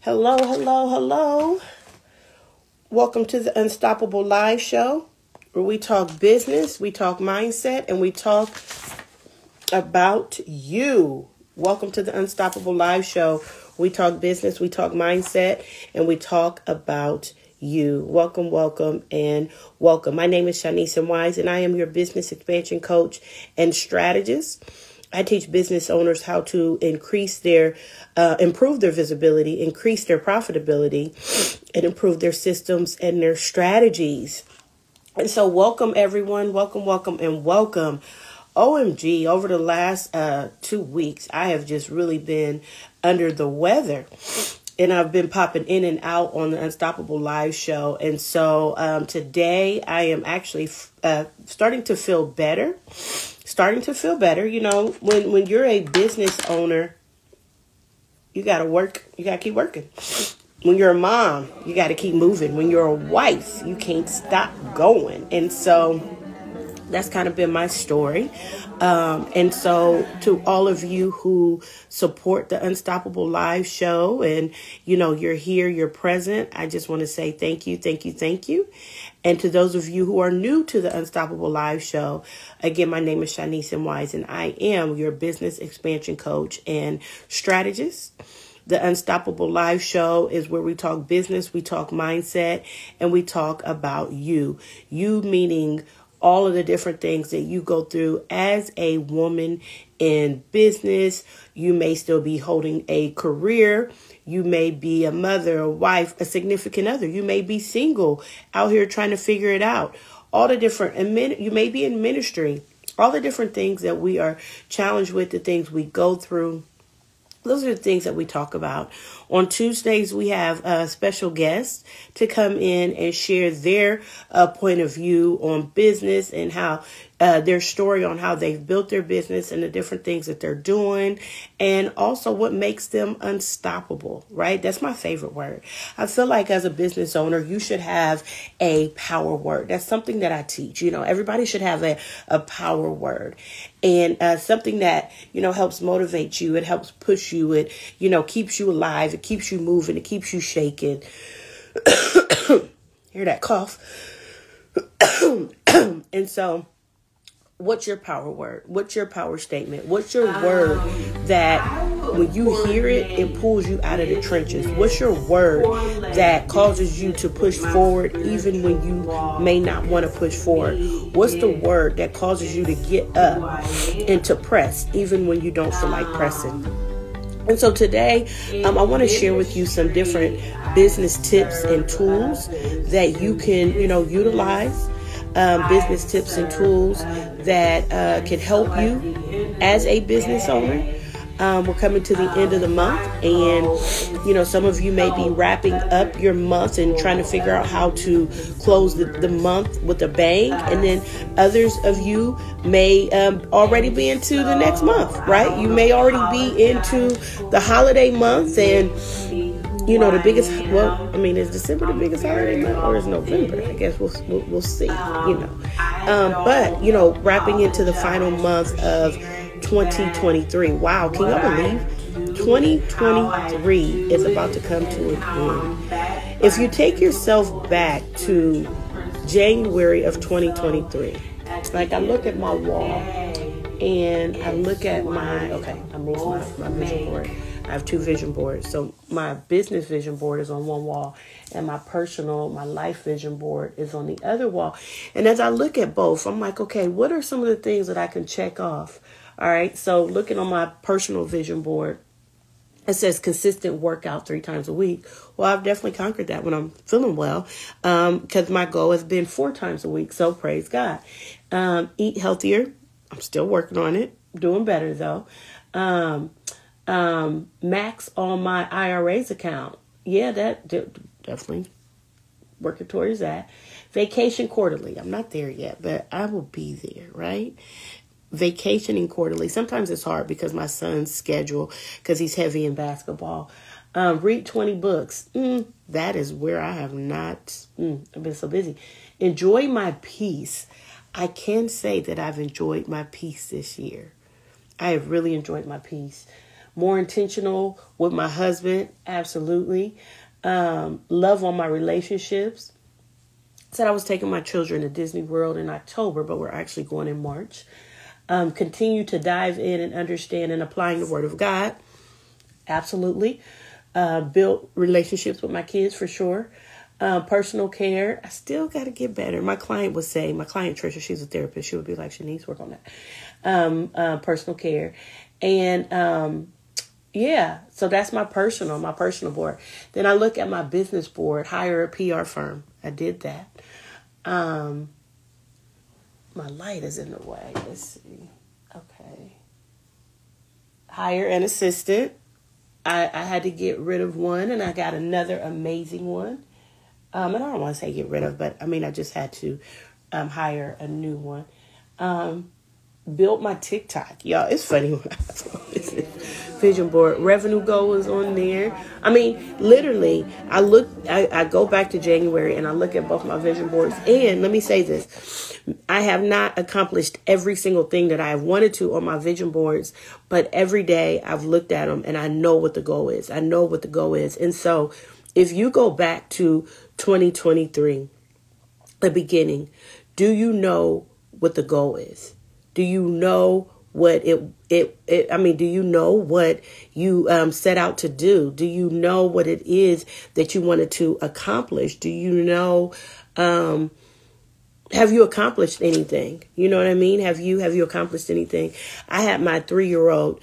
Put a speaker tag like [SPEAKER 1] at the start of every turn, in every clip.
[SPEAKER 1] Hello, hello, hello. Welcome to the Unstoppable Live Show, where we talk business, we talk mindset, and we talk about you. Welcome to the Unstoppable Live Show. We talk business, we talk mindset, and we talk about you. Welcome, welcome, and welcome. My name is Shaniece and I am your business expansion coach and strategist. I teach business owners how to improve their visibility, increase their profitability, and improve their systems and their strategies. And so welcome, everyone. Welcome, welcome, and welcome. OMG, over the last 2 weeks, I have just really been under the weather. And I've been popping in and out on the Unstoppable Live Show. And so today I am actually starting to feel better. You know, when you're a business owner, you got to work. You got to keep working. When you're a mom, you got to keep moving. When you're a wife, you can't stop going. And so that's kind of been my story. And so to all of you who support the Unstoppable Live Show and, you know, you're here, you're present, I just want to say thank you, thank you, thank you. And to those of you who are new to the Unstoppable Live Show, again, my name is Shaniece and I am your business expansion coach and strategist. The Unstoppable Live Show is where we talk business, we talk mindset, and we talk about you. You meaning all of the different things that you go through as a woman in business. You may still be holding a career. You may be a mother, a wife, a significant other. You may be single out here trying to figure it out. All the different, you may be in ministry. All the different things that we are challenged with, the things we go through. Those are the things that we talk about. On Tuesdays, we have special guests to come in and share their point of view on business and how their story on how they've built their business and the different things that they're doing. And also what makes them unstoppable, right? That's my favorite word. I feel like as a business owner, you should have a power word. That's something that I teach. You know, everybody should have a power word. And something that, you know, helps motivate you. It helps push you. It, you know, keeps you alive. It keeps you moving. It keeps you shaking. Hear that cough? And so, what's your power word? What's your power statement? What's your word that when you hear it, it pulls you out of the trenches? What's your word that causes you to push forward even when you may not want to push forward? What's the word that causes you to get up and to press even when you don't feel like pressing? And so today, I want to share with you some different business tips and tools that you can, you know, utilize. Business tips and tools that can help you as a business owner. We're coming to the end of the month, and you know, some of you may be wrapping up your month and trying to figure out how to close the month with a bang, and then others of you may already be into the next month, right? You may already be into the holiday month, and you know, the biggest, well, I mean, is December the biggest holiday month, or is November? I guess we'll see, you know. But, you know, wrapping into the final month of 2023. Wow, can y'all believe 2023 is about to come to an end? If you take yourself back to January of 2023, like I look at my wall and I look at I moved my vision board. I have 2 vision boards. So my business vision board is on one wall and my life vision board is on the other wall. And as I look at both, I'm like, okay, what are some of the things that I can check off? All right. So looking on my personal vision board, it says consistent workout 3 times a week. Well, I've definitely conquered that when I'm feeling well, because my goal has been 4 times a week. So praise God. Eat healthier. I'm still working on it. Doing better though. Max on my IRA's account. Yeah, that definitely working towards that. Vacation quarterly. I'm not there yet, but I will be there, right? Vacationing quarterly. Sometimes it's hard because my son's schedule, because he's heavy in basketball. Read 20 books. That is where I have not, I've been so busy. Enjoy my peace. I can say that I've enjoyed my peace this year. I have really enjoyed my peace. more intentional with my husband. Absolutely. Love on my relationships. Said I was taking my children to Disney World in October, but we're actually going in March. Continue to dive in and understand and applying the Word of God. Absolutely. Build relationships with my kids for sure. Personal care. I still got to get better. My client Trisha, she's a therapist. She would be like, Shaniece, work on that. Personal care. And yeah, so that's my personal board. Then I look at my business board, hire a PR firm. I did that. My light is in the way. Let's see. Okay. Hire an assistant. I had to get rid of one, and I got another amazing one. And I don't want to say get rid of, but I mean, I just had to hire a new one. Built my TikTok. Y'all, it's funny when I vision board. Revenue goal is on there. I mean, literally, I go back to January and I look at both my vision boards. And let me say this. I have not accomplished every single thing that I have wanted to on my vision boards, but every day I've looked at them and I know what the goal is. And so if you go back to 2023, the beginning, do you know what the goal is? Do you know what do you know what you set out to do? Do you know what it is that you wanted to accomplish? Do you know, have you accomplished anything? You know what I mean? Have you accomplished anything? I had my 3-year-old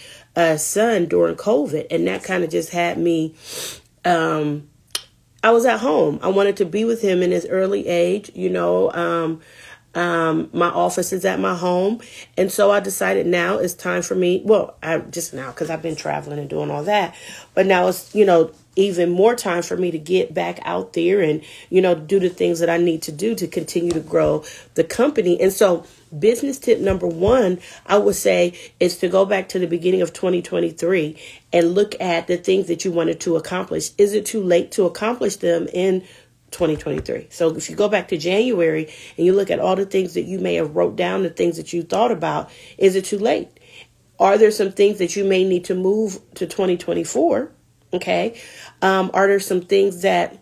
[SPEAKER 1] son during COVID, and that kind of just had me, I was at home. I wanted to be with him in his early age, my office is at my home. And so I decided now it's time for me. Well, because I've been traveling and doing all that. But now it's, even more time for me to get back out there and, do the things that I need to do to continue to grow the company. And so business tip number 1, I would say, is to go back to the beginning of 2023 and look at the things that you wanted to accomplish. Is it too late to accomplish them in 2023? So if you go back to January and you look at all the things that you may have wrote down, the things that you thought about, is it too late? Are there some things that you may need to move to 2024? Okay. Are there some things that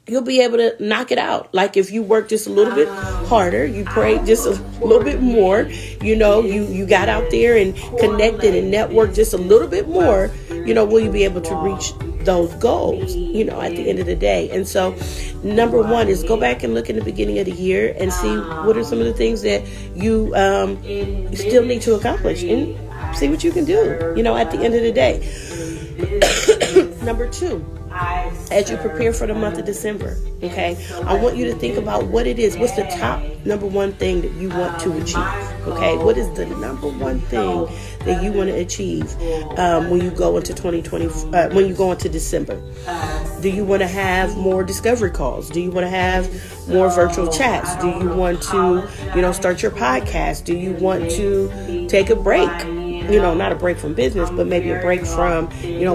[SPEAKER 1] you'll be able to knock it out? Like if you work just a little bit harder, you pray just a little bit more, you got out there and connected and networked just a little bit more, will you be able to reach those goals, at the end of the day? And so number 1 is go back and look in the beginning of the year and see what are some of the things that you still need to accomplish and see what you can do, at the end of the day. Number 2, as you prepare for the month of December, okay, I want you to think about what it is. What's the top number 1 thing that you want to achieve? Okay, what is the number 1 thing that you want to achieve when you go into 2020? When you go into December, do you want to have more discovery calls? Do you want to have more virtual chats? Do you want to, start your podcast? Do you want to take a break? Not a break from business, but maybe a break from,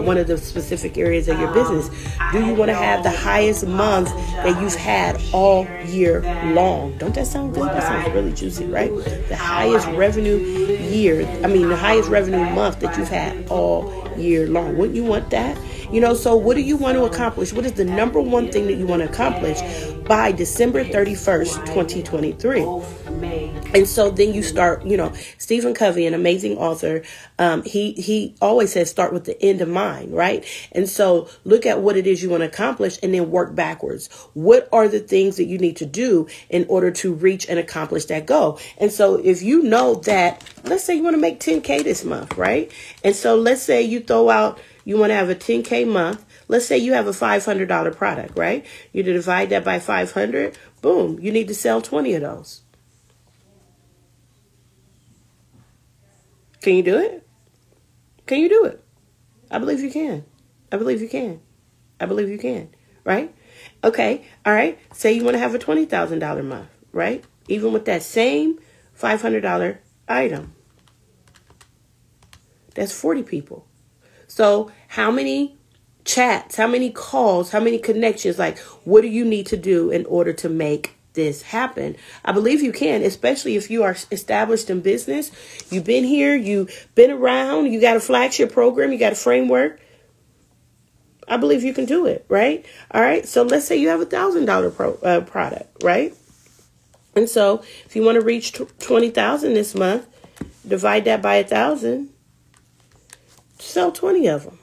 [SPEAKER 1] one of the specific areas of your business. Do you want to have the highest month that you've had all year long? Don't that sound good? That sounds really juicy, right? The highest revenue the highest revenue month that you've had all year long. Wouldn't you want that? So what do you want to accomplish? What is the number 1 thing that you want to accomplish by December 31st, 2023? And so then you start, Stephen Covey, an amazing author, he always says start with the end in mind, right? And so look at what it is you want to accomplish and then work backwards. What are the things that you need to do in order to reach and accomplish that goal? And so if you know that, let's say you want to make 10K this month, right? And so let's say you want to have a 10K month. Let's say you have a $500 product, right? You divide that by 500. Boom. You need to sell 20 of those. Can you do it? Can you do it? I believe you can. I believe you can. I believe you can. Right? Okay. All right. Say you want to have a $20,000 month, right? Even with that same $500 item. That's 40 people. So how many chats, how many calls, how many connections, like what do you need to do in order to make this happen? I believe you can, especially if you are established in business. You've been here, you've been around, you got a flagship program, you got a framework. I believe you can do it, right? All right. So let's say you have $1,000 product, right? And so if you want to reach 20,000 this month, divide that by 1,000, sell 20 of them.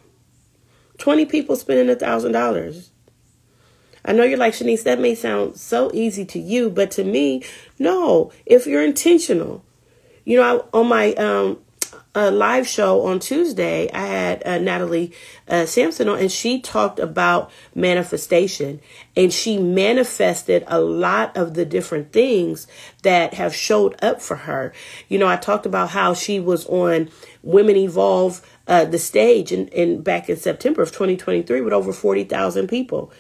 [SPEAKER 1] 20 people spending $1,000. I know you're like, Shaniece, that may sound so easy to you, but to me, no. If you're intentional, you know, on my live show on Tuesday, I had Natalie Sampson on, and she talked about manifestation, and she manifested a lot of the different things that have showed up for her. You know, I talked about how she was on Women Evolve, the stage in back in September of 2023 with over 40,000 people.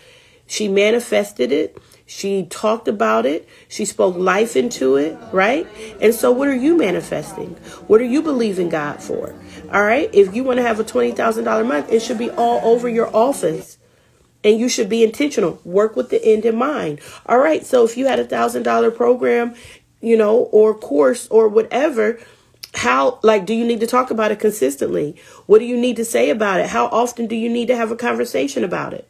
[SPEAKER 1] She manifested it. She talked about it. She spoke life into it, right? And so what are you manifesting? What are you believing God for? All right. If you want to have a $20,000 month, it should be all over your office. And you should be intentional. Work with the end in mind. All right. So if you had $1,000 program, you know, or course or whatever, do you need to talk about it consistently? What do you need to say about it? How often do you need to have a conversation about it?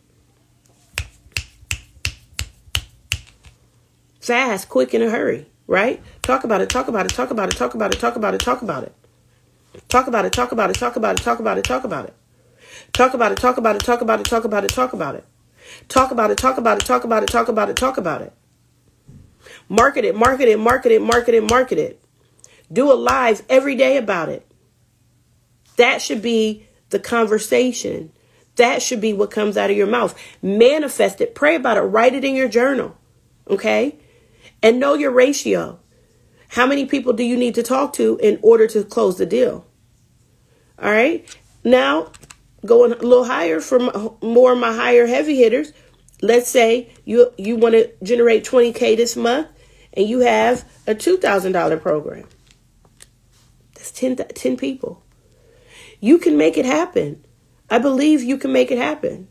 [SPEAKER 1] Fast, quick, in a hurry, right? Talk about it, talk about it, talk about it, talk about it, talk about it, talk about it. Talk about it, talk about it, talk about it, talk about it, talk about it. Talk about it, talk about it, talk about it, talk about it, talk about it. Talk about it, talk about it, talk about it, talk about it, talk about it. Market it, market it, market it, market it, market it. Do a live every day about it. That should be the conversation. That should be what comes out of your mouth. Manifest it, pray about it, write it in your journal, okay? And know your ratio. How many people do you need to talk to in order to close the deal? All right. Now, going a little higher for more of my higher heavy hitters. Let's say you want to generate 20K this month and you have a $2,000 program. That's 10 people. You can make it happen. I believe you can make it happen.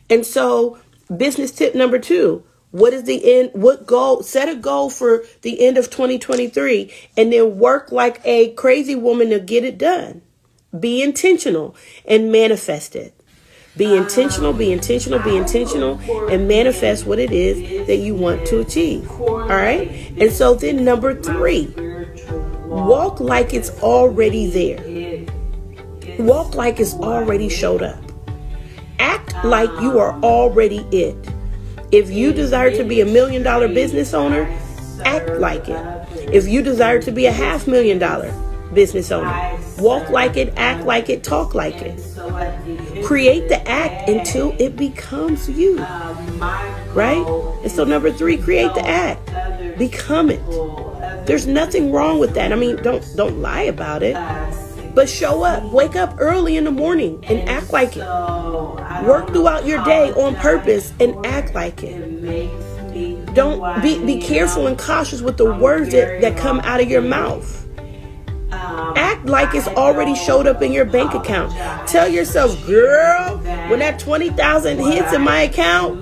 [SPEAKER 1] And so business tip number 2. What is the end? What goal? Set a goal for the end of 2023 and then work like a crazy woman to get it done. Be intentional and manifest it. Be intentional, be intentional, be intentional, and manifest what it is that you want to achieve. All right. And so then number 3, walk like it's already there. Walk like it's already showed up. Act like you are already it. If you desire to be $1 million business owner, act like it. If you desire to be a $500,000 business owner, walk like it, act like it, talk like it. Create the act until it becomes you, right? And so number 3, create the act. Become it. There's nothing wrong with that. I mean, don't lie about it, but show up. Wake up early in the morning and act like it. Work throughout your day on purpose and act like it. Don't be careful and cautious with the words that come out of your mouth. Act like it's already showed up in your bank account. Tell yourself, girl, when that 20,000 hits in my account,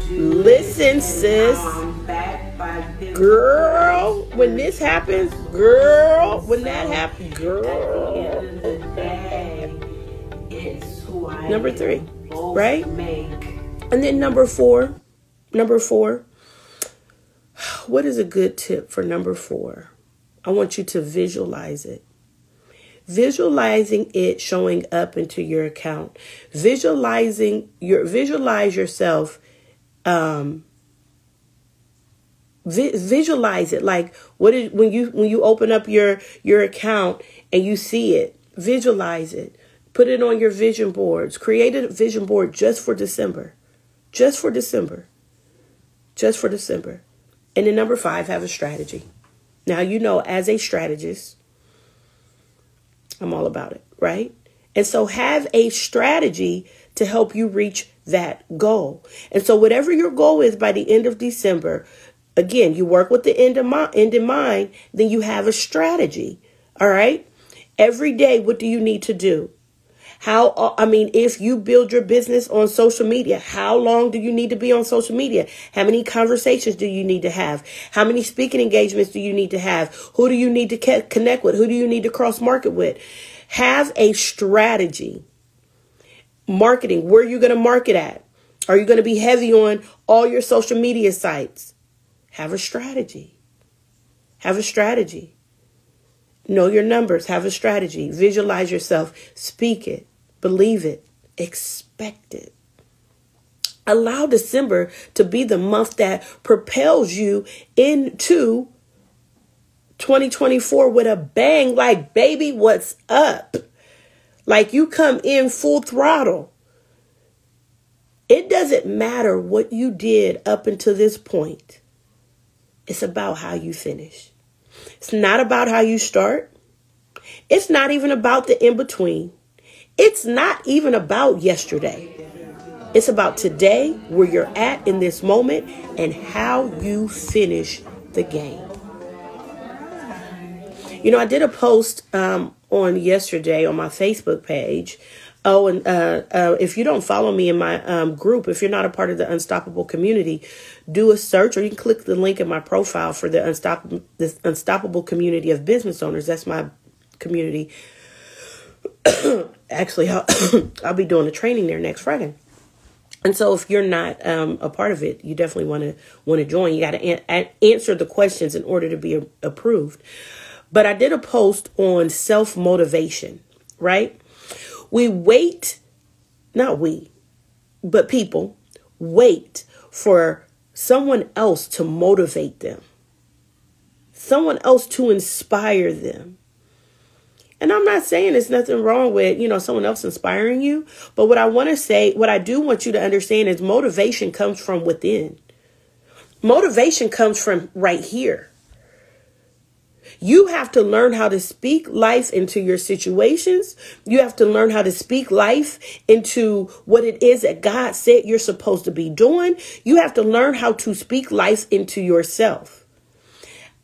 [SPEAKER 1] listen, sis, girl, when this happens, girl, when that happens, girl. Number 3, right? And then number 4, what is a good tip for number 4? I want you to visualize it. Visualizing it showing up into your account. Visualize yourself. Visualize it. Like when you open up your account and you see it, visualize it. Put it on your vision boards. Create a vision board just for December. Just for December. Just for December. And then number 5, have a strategy. Now, you know, as a strategist, I'm all about it, right? And so have a strategy to help you reach that goal. And so whatever your goal is by the end of December, again, you work with the end in mind, then you have a strategy. All right. Every day, what do you need to do? If you build your business on social media, how long do you need to be on social media? How many conversations do you need to have? How many speaking engagements do you need to have? Who do you need to connect with? Who do you need to cross market with? Have a strategy. Marketing, where are you going to market at? Are you going to be heavy on all your social media sites? Have a strategy. Have a strategy. Know your numbers. Have a strategy. Visualize yourself. Speak it. Believe it. Expect it. Allow December to be the month that propels you into 2024 with a bang. Like, baby, what's up? Like, you come in full throttle. It doesn't matter what you did up until this point. It's about how you finish. It's not about how you start. It's not even about the in-between. It's not even about yesterday. It's about today, where you're at in this moment, and how you finish the game. You know, I did a post on yesterday on my Facebook page. Oh, and if you don't follow me in my group, if you're not a part of the Unstoppable community, do a search, or you can click the link in my profile for the Unstoppable community of business owners. That's my community. Actually, I'll be doing a training there next Friday. And so if you're not a part of it, you definitely want to join. You got to answer the questions in order to be approved. But I did a post on self-motivation, right? People wait for someone else to motivate them, someone else to inspire them. And I'm not saying there's nothing wrong with, someone else inspiring you. But what I do want you to understand is motivation comes from within. Motivation comes from right here. You have to learn how to speak life into your situations. You have to learn how to speak life into what it is that God said you're supposed to be doing. You have to learn how to speak life into yourself.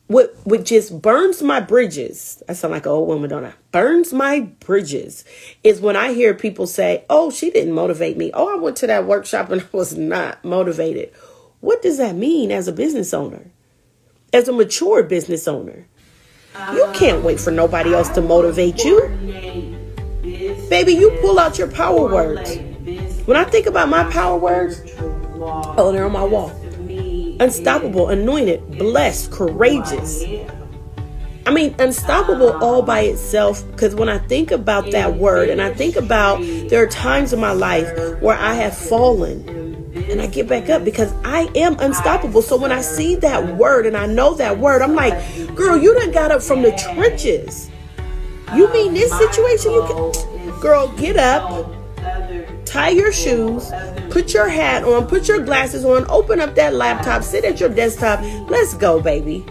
[SPEAKER 1] What just burns my bridges, I sound like an old woman, don't I? Burns my bridges is when I hear people say, oh, she didn't motivate me. Oh, I went to that workshop and I was not motivated. What does that mean as a business owner? As a mature business owner? You can't wait for nobody else to motivate you. Baby, you pull out your power words. When I think about my power words, oh, they're on my wall. Unstoppable, anointed, blessed, courageous. Unstoppable all by itself, because when I think about that word, and I think about there are times in my life where I have fallen and I get back up because I am unstoppable. So when I see that word and I know that word, I'm like, girl, you done got up from the trenches. You mean this situation? Girl, get up, tie your shoes, put your hat on, put your glasses on, open up that laptop, sit at your desktop. Let's go, baby.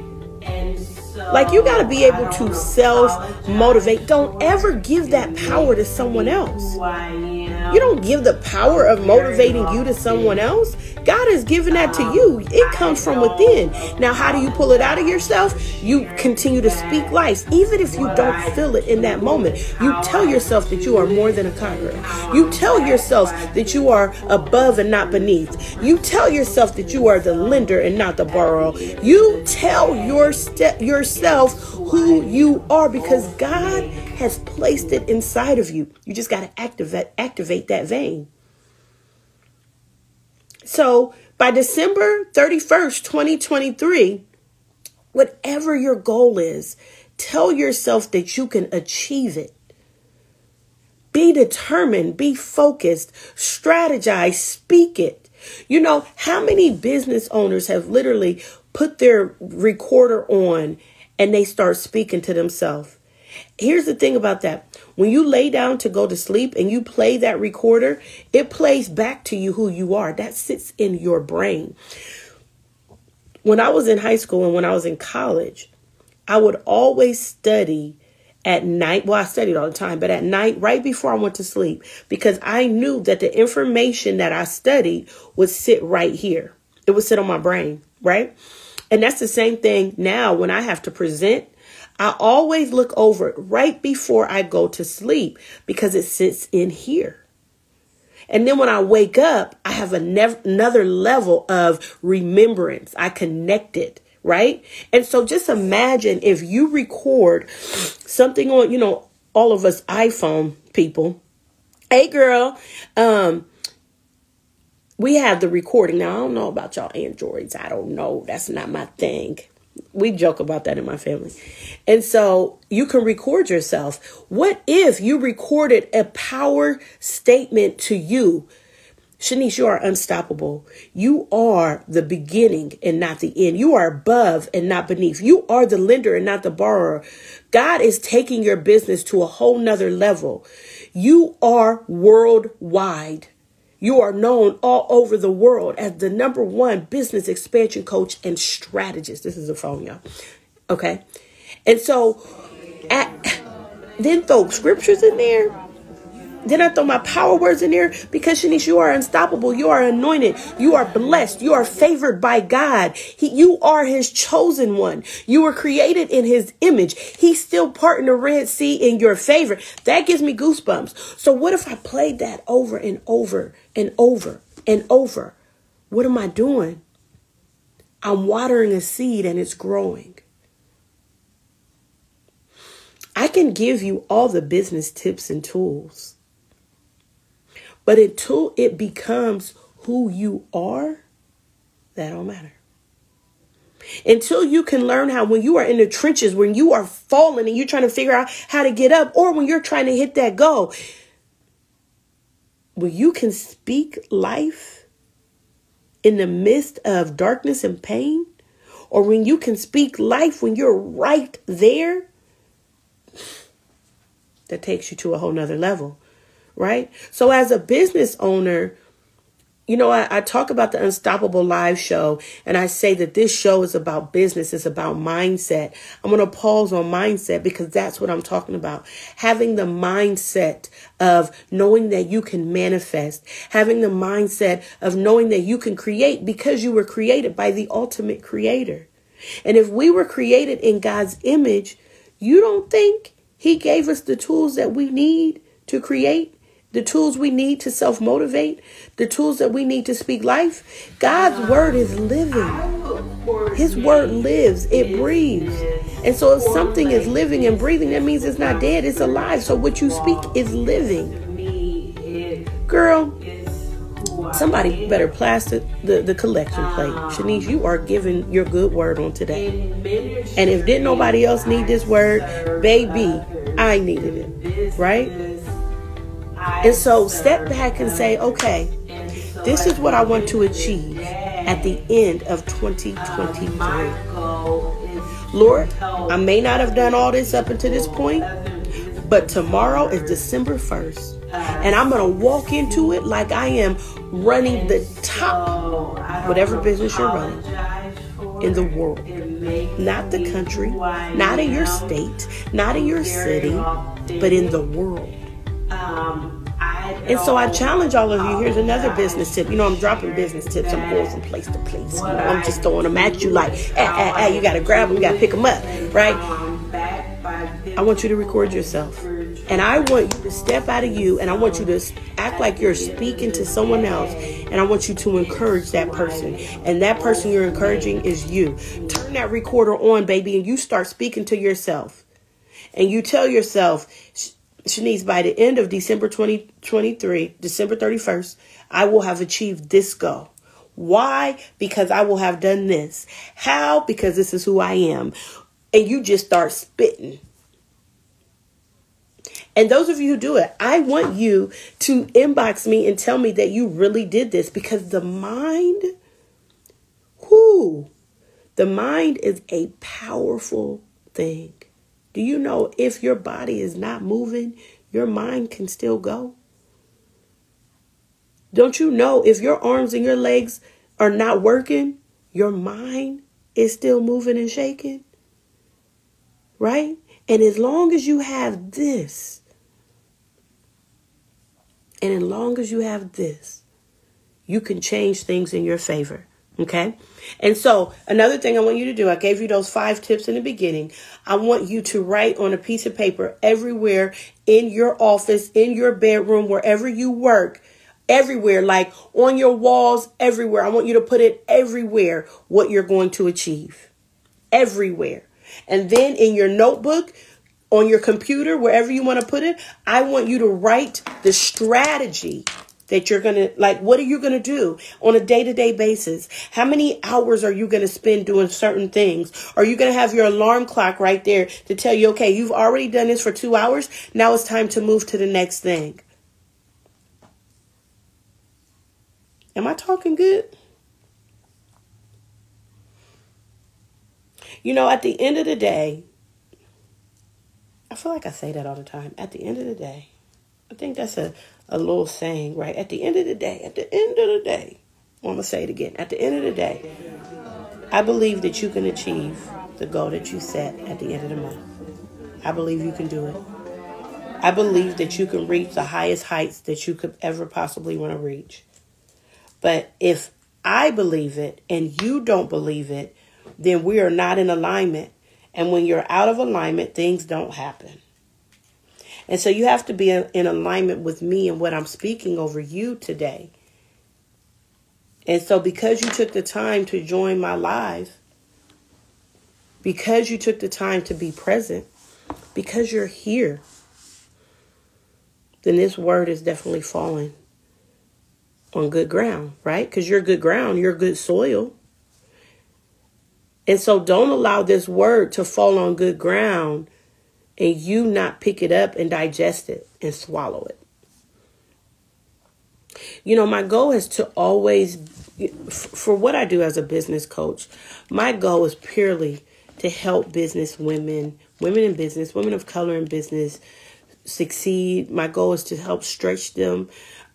[SPEAKER 1] Like, you got to be able to self-motivate. Don't ever give that power to someone else. You don't give the power of motivating you to someone else. God has given that to you. It comes from within. Now, how do you pull it out of yourself? You continue to speak life, even if you don't feel it in that moment. You tell yourself that you are more than a conqueror. You tell yourself that you are above and not beneath. You tell yourself that you are the lender and not the borrower. You tell yourself who you are, because God has placed it inside of you. You just got to activate that vein. So by December 31st, 2023, whatever your goal is, tell yourself that you can achieve it. Be determined, be focused, strategize, speak it. How many business owners have literally put their recorder on and they start speaking to themselves? Here's the thing about that. When you lay down to go to sleep and you play that recorder, it plays back to you who you are. That sits in your brain. When I was in high school and when I was in college, I would always study at night. Well, I studied all the time, but at night, right before I went to sleep, because I knew that the information that I studied would sit right here. It would sit on my brain, right? And that's the same thing now when I have to present. I always look over it right before I go to sleep because it sits in here. And then when I wake up, I have another level of remembrance. I connect it, right? And so just imagine if you record something on, all of us iPhone people. Hey, girl, we have the recording. Now, I don't know about y'all Androids. I don't know. That's not my thing. We joke about that in my family. And so you can record yourself. What if you recorded a power statement to you? Shaniece, you are unstoppable. You are the beginning and not the end. You are above and not beneath. You are the lender and not the borrower. God is taking your business to a whole nother level. You are worldwide. You are known all over the world as the #1 business expansion coach and strategist. This is a phone, y'all. Okay. And so then throw scriptures in there. Then I throw my power words in there because Shaniece, you are unstoppable. You are anointed. You are blessed. You are favored by God. You are his chosen one. You were created in his image. He's still parting the Red Sea in your favor. That gives me goosebumps. So what if I played that over and over and over and over? What am I doing? I'm watering a seed and it's growing. I can give you all the business tips and tools. But until it becomes who you are, that don't matter. Until you can learn how, when you are in the trenches, when you are falling and you're trying to figure out how to get up, or when you're trying to hit that goal, when you can speak life in the midst of darkness and pain, or when you can speak life when you're right there, that takes you to a whole nother level. Right? So as a business owner, I talk about the Unstoppable Live show, and I say that this show is about business. It's about mindset. I'm going to pause on mindset because that's what I'm talking about. Having the mindset of knowing that you can manifest, having the mindset of knowing that you can create because you were created by the ultimate creator. And if we were created in God's image, you don't think he gave us the tools that we need to create? The tools we need to self-motivate, the tools that we need to speak life. God's word is living. His word lives. It breathes. And so if something is living and breathing, that means it's not dead. It's alive. So what you speak is living. Girl, somebody better plaster the collection plate. Shaniece, you are giving your good word on today. And if didn't nobody else need this word, baby, I needed it. Right? And so step back and say, okay, this is what I want to achieve at the end of 2023. Lord, I may not have done all this up until this point, but tomorrow is December 1st. And I'm going to walk into it like I am running the top, whatever business you're running in the world. Not the country, not in your state, not in your city, but in the world. And so I challenge all of you. Here's another business tip. I'm dropping business tips. I'm going from place to place. I'm just throwing them at you like, you got to grab them. You got to pick them up, right? I want you to record yourself. And I want you to step out of you. And I want you to act like you're speaking to someone else. And I want you to encourage that person. And that person you're encouraging is you. Turn that recorder on, baby. And you start speaking to yourself. And you tell yourself, Shaniece, by the end of December 2023, December 31st, I will have achieved this goal. Why? Because I will have done this. How? Because this is who I am. And you just start spitting. And those of you who do it, I want you to inbox me and tell me that you really did this, because the mind, the mind is a powerful thing. Do you know if your body is not moving, your mind can still go? Don't you know if your arms and your legs are not working, your mind is still moving and shaking? Right? And as long as you have this, you can change things in your favor. Okay. And so another thing I want you to do, I gave you those 5 tips in the beginning. I want you to write on a piece of paper everywhere in your office, in your bedroom, wherever you work, everywhere, like on your walls, everywhere. I want you to put it everywhere what you're going to achieve. Everywhere. And then in your notebook, on your computer, wherever you want to put it, I want you to write the strategy that you're going to, like, what are you going to do on a day-to-day basis? How many hours are you going to spend doing certain things? Are you going to have your alarm clock right there to tell you, okay, you've already done this for 2 hours. Now it's time to move to the next thing. Am I talking good? You know, at the end of the day, I feel like I say that all the time. At the end of the day, I think that's a little saying, right? At the end of the day, I'm going to say it again. At the end of the day, I believe that you can achieve the goal that you set at the end of the month. I believe you can do it. I believe that you can reach the highest heights that you could ever possibly want to reach. But if I believe it and you don't believe it, then we are not in alignment. And when you're out of alignment, things don't happen. And so you have to be in alignment with me and what I'm speaking over you today. And so because you took the time to join my live, because you took the time to be present, because you're here, then this word is definitely falling on good ground, right? Because you're good ground, you're good soil. And so don't allow this word to fall on good ground and you not pick it up and digest it and swallow it. You know, my goal is to always, for what I do as a business coach, my goal is purely to help business women in business, women of color in business succeed. My goal is to help stretch them,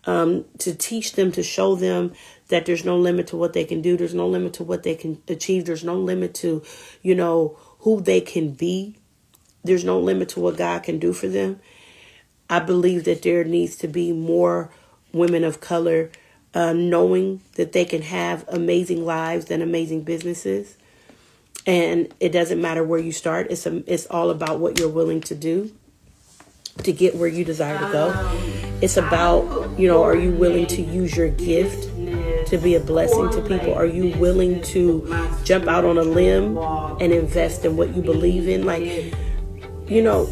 [SPEAKER 1] to teach them, to show them that there's no limit to what they can do. There's no limit to what they can achieve. There's no limit to, you know, who they can be. There's no limit to what God can do for them. I believe that there needs to be more women of color knowing that they can have amazing lives and amazing businesses. And it doesn't matter where you start. It's all about what you're willing to do to get where you desire to go. It's about, you know, are you willing to use your gift to be a blessing to people? Are you willing to jump out on a limb and invest in what you believe in? Like, you know,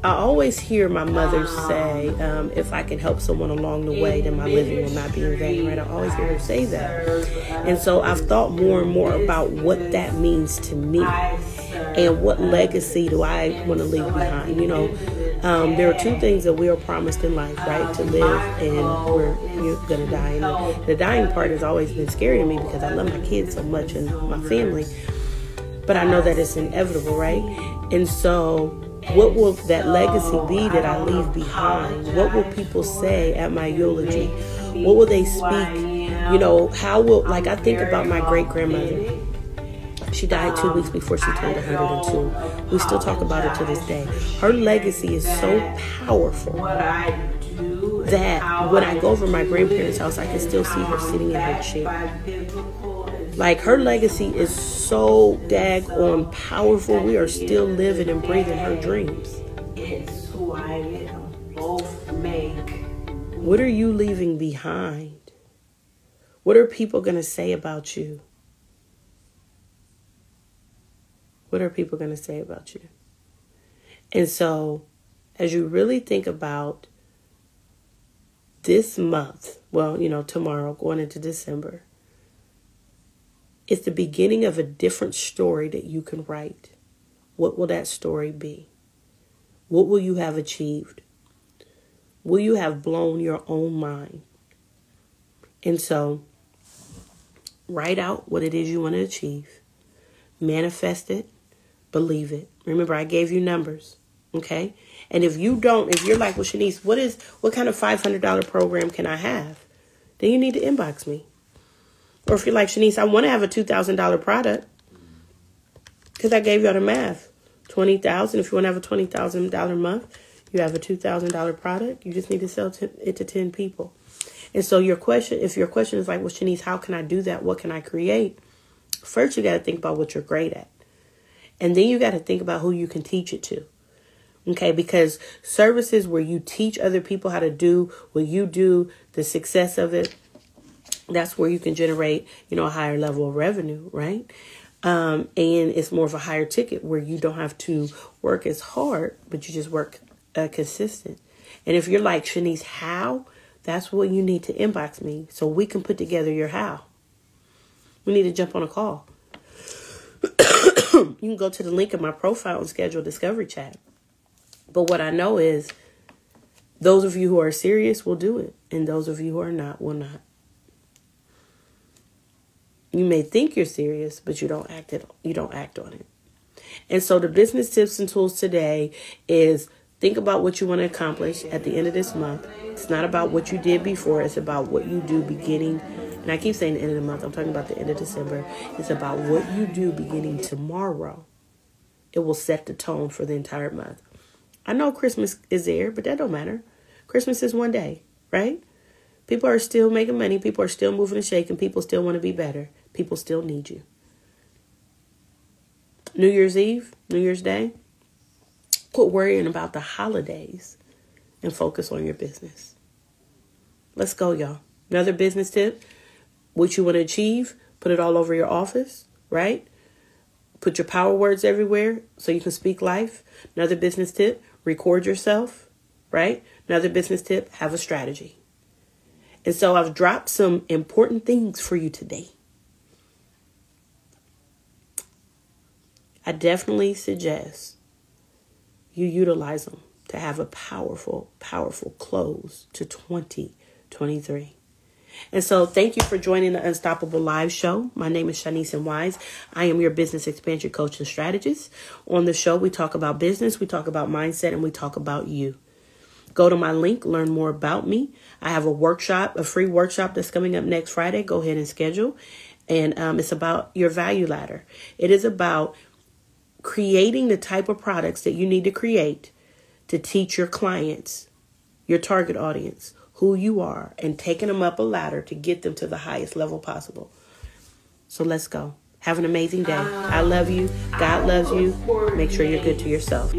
[SPEAKER 1] I always hear my mother say, if I can help someone along the way, then my living will not be in vain, right? I always hear her say that. And so I've thought more and more about what that means to me and what legacy do I want to leave behind. You know, there are 2 things that we are promised in life, right? To live and we're going to die. And the dying part has always been scary to me because I love my kids so much and my family. But I know that it's inevitable, right? And so what will that legacy be that I leave behind? What will people say at my eulogy? What will they speak? You know, how will, like, I think about my great-grandmother. She died 2 weeks before she turned 102. We still talk about it to this day. Her legacy is so powerful that when I go over my grandparents' house, I can still see her sitting in her chair. Like, her legacy is so daggone powerful. We are still living and breathing her dreams. It's who I am. Both make. What are you leaving behind? What are people going to say about you? What are people going to say about you? And so, as you really think about this month, well, you know, tomorrow, going into December, it's the beginning of a different story that you can write. What will that story be? What will you have achieved? Will you have blown your own mind? And so, write out what it is you want to achieve. Manifest it. Believe it. Remember, I gave you numbers. Okay? And if you're like, well, Shaniece, what kind of $500 program can I have? Then you need to inbox me. Or if you're like, Shaniece, I want to have a $2,000 product. Because I gave you all the math. $20,000. If you want to have a $20,000 month, you have a $2,000 product. You just need to sell it to 10 people. And so if your question is like, well, Shaniece, how can I do that? What can I create? First, you got to think about what you're great at. And then you got to think about who you can teach it to. Okay, because services where you teach other people how to do what you do, the success of it, that's where you can generate, a higher level of revenue, right? And it's more of a higher ticket where you don't have to work as hard, but you just work consistent. And if you're like, Shaniece, how? That's what you need to inbox me so we can put together your how. We need to jump on a call. You can go to the link in my profile and schedule a discovery chat. But what I know is those of you who are serious will do it. And those of you who are not will not. You may think you're serious, but you don't act on it. And so the business tips and tools today is think about what you want to accomplish at the end of this month. It's not about what you did before. It's about what you do beginning. And I keep saying the end of the month. I'm talking about the end of December. It's about what you do beginning tomorrow. It will set the tone for the entire month. I know Christmas is there, but that don't matter. Christmas is one day, right? People are still making money. People are still moving and shaking. People still want to be better. People still need you. New Year's Eve, New Year's Day, quit worrying about the holidays and focus on your business. Let's go, y'all. Another business tip, what you want to achieve, put it all over your office, right? Put your power words everywhere so you can speak life. Another business tip, record yourself, right? Another business tip, have a strategy. And so I've dropped some important things for you today. I definitely suggest you utilize them to have a powerful, powerful close to 2023. And so thank you for joining the Unstoppable Live show. My name is Shaniece and Wise. I am your business expansion coach and strategist. On the show, we talk about business, we talk about mindset, and we talk about you. Go to my link, learn more about me. I have a free workshop that's coming up next Friday. Go ahead and schedule. And it's about your value ladder. It is about creating the type of products that you need to create to teach your clients, your target audience, who you are, and taking them up a ladder to get them to the highest level possible. So let's go. Have an amazing day. I love you. God loves you. Make sure you're good to yourself.